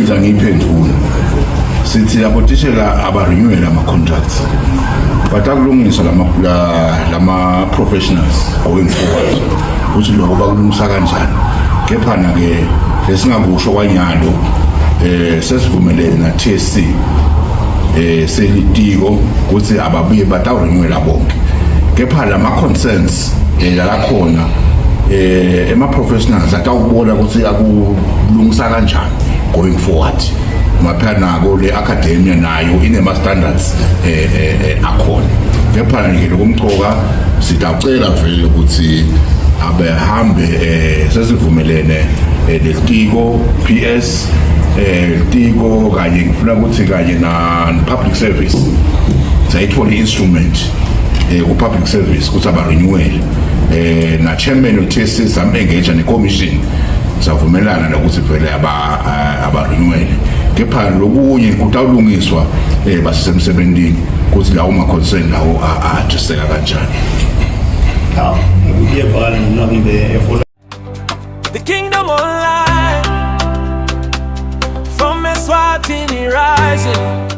imibuzo angiyiphendula sithi labo tishela aba-renewal ama-contracts but akulungiswa lama professionals going forward ukuthi lokho bakulungisa kanjani kepha-ke lesingakusho kwanyalo sesivumelene na-TSC selitiko ukuthi ababuye batawurenewela bonke kepha lama-concerns yalakhona ema-professionals atawubona ukuthi akulungisa kanjani going forward maphanako le academia nayo inema-standards akhona kepha-ke lokumcoka sitacela vele ukuthi abehambe sesivumelene letiko PS tiko kanye ngifuna ukuthi kanye na-public service sayithola i-instrument ku-public service ukuthi aba-renewal na-chairman we-TSC sam-engage ne-commission savumelana nokuthi vele aba-renewal kepha lokunye kutawulungiswa basisemsebentini ukuthi lawo ma-concern lawo a-adresseka kanjani. The kingdom online from Eswatini rising.